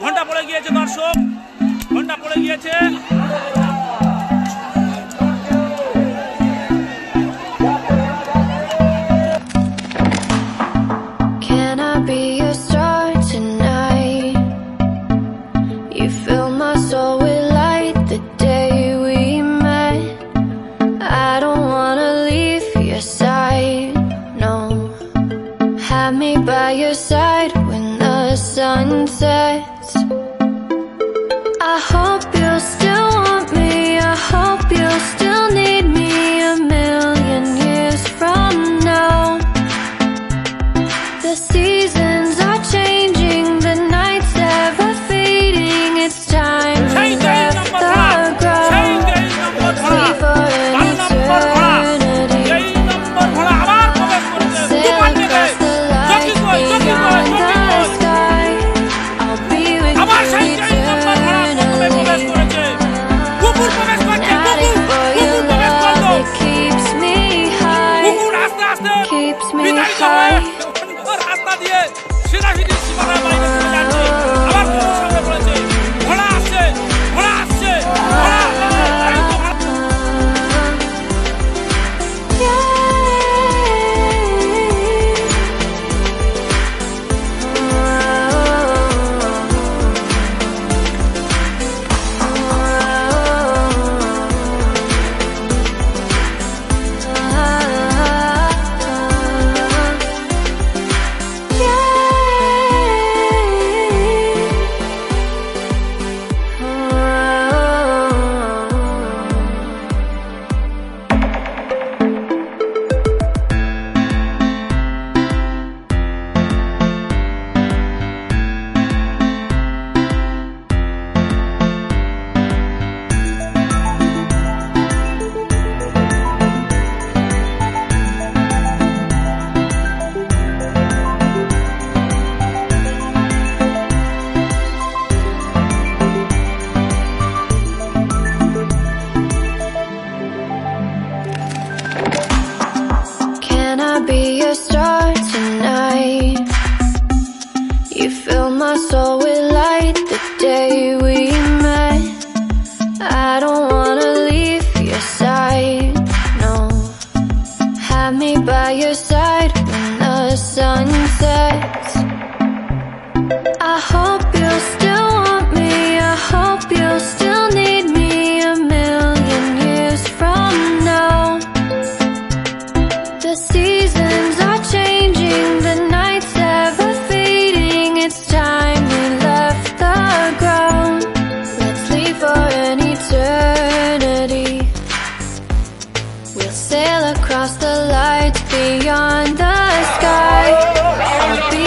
ঘন্টা পড়ে গিয়েছে দর্শক, ঘন্টা পড়ে গিয়েছে। Can I be your star tonight? You fill my soul with light the day we met. I don't wanna leave your side, no. Have me by your side when the sun sets. I hope you'll still want me, I hope you'll still need me a million years from now. The seasons are changing, the nights ever fading. It's time we left the ground. Let's leave for an eternity. Sail across the light beyond the sky. I'll be with you eternally. Fanatic for your love, it keeps me high, keeps me high. রাস্তা দিয়ে সিধাসিধি সীমানার বাইরে চলে যাচ্ছে। আবার ঘোড়ার সামনে পড়েছে, ঘোড়া আসছে, ঘোড়া আসছে, ঘোড়া Can I be your star tonight? You fill my soul with light the day we met. I don't wanna leave your side, no. Have me by your side when the sun sets. I hope you'll still want me, I hope you'll still need me a million years from now. The seasons are changing, the nights ever fading. It's time we left the ground. Let's leave for an eternity. We'll sail across the lights beyond the sky. I'll be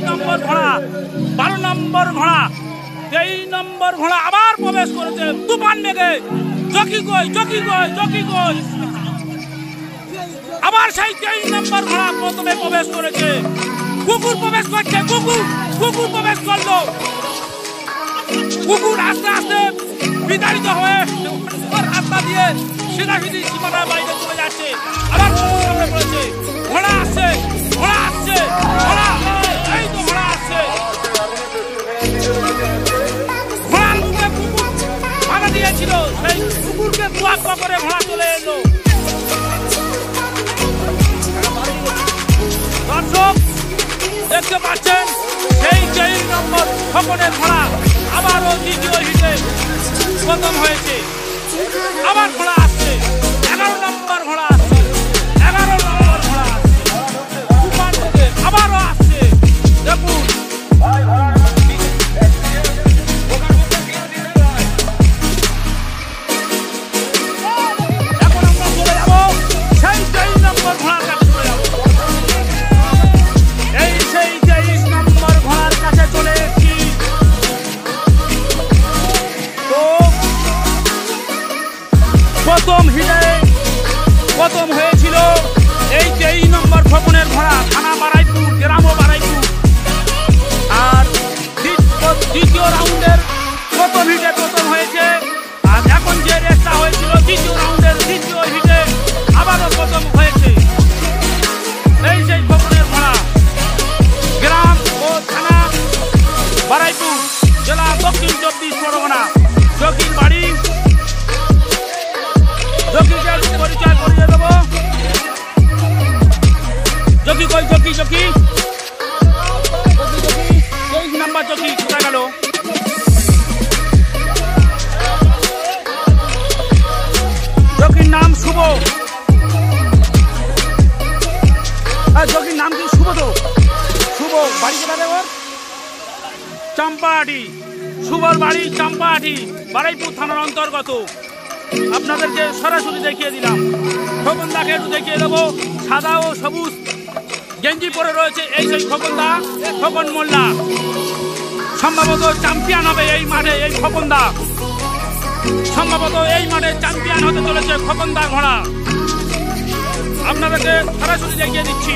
নম্বর ঘোড়া, 12 নম্বর ঘোড়া, 23 নম্বর ঘোড়া আবার প্রবেশ করেছে তুফান মেঘে। Jockey কই, jockey কই, jockey কই। আবার সেই 23 নম্বর ঘোড়া প্রথমে প্রবেশ করেছে। কুকুর প্রবেশ করছে, কুকুর, কুকুর প্রবেশ করলো। কুকুর আস্তে আস্তে বিতাড়িত হয়ে রাস্তা দিয়ে সিধাসিধি সীমানার বাইরে চলে যাচ্ছে। আবার সামনে পড়েছে। ঘোড়া আসছে, ঘোড়া আসছে, ঘোড়া, এই তো ঘোড়া আসছে। ঘোড়ার মুখে কুকুর বাধা দিয়েছিল, সেই কুকুরকে তোয়াক্কা করে ঘোড়া চলে এলো। দর্শক দেখতে পাচ্ছেন সেই 23 নম্বর খোকনের ঘোড়া আবারও দ্বিতীয় হিটে প্রথম হয়েছে। আবার ঘোড়া আসছে, 11 নম্বর ঘোড়া আসছে, 11 নম্বর ঘোড়া আসছে। তুফান থেকে আবারও আসছে। দেখুন এখন আমরা চলে যাবো সেই 23 নম্বর ঘোড়ার কাছে চলে যাবো। এই সেই 23 নম্বর ঘোড়ার কাছে চলে এসেছি। তো প্রথম হিটে প্রথম হয়েছিল এই 23 নম্বর খোকনের ঘোড়া, থানা বারাইপুর, গ্রামও বারাইপুর। আর দ্বিতীয় রাউন্ডের প্রথম হিটে প্রথম হয়েছে। আর এখন যে রেসটা হয়েছিল দ্বিতীয় রাউন্ডের দ্বিতীয় হিটে আবারও প্রথম হয়েছে এই সেই খোকনের ঘোড়া। গ্রাম ও থানা বারাইপুর, জেলা দক্ষিণ 24 পরগনা। জকির বাড়ি, জকিকে পরিচয় করিয়ে দেবো। জকি কই, জকি, জকি, 23 নাম্বার জকি কোথায় গেল? জকির নাম শুভ। জকির নাম কি? শুভ তো শুভ। বাড়ি কোথায় ওর? চাম্পাহাটি। শুভর বাড়ি চাম্পাহাটি, বারাইপুর থানার অন্তর্গত। আপনাদেরকে সরাসরি দেখিয়ে দিলাম। খোকনদাকে একটু দেখিয়ে দেবো। সাদা ও সবুজ গেঞ্জি পরে রয়েছে এই সেই খোকনদা, খোকন মোল্লা। সম্ভবত চ্যাম্পিয়ন হবে এই মাঠে এই খোকনদা। সম্ভবত এই মাঠে চ্যাম্পিয়ন হতে চলেছে খোকনদা ঘোড়া। আপনাদেরকে সরাসরি দেখিয়ে দিচ্ছি।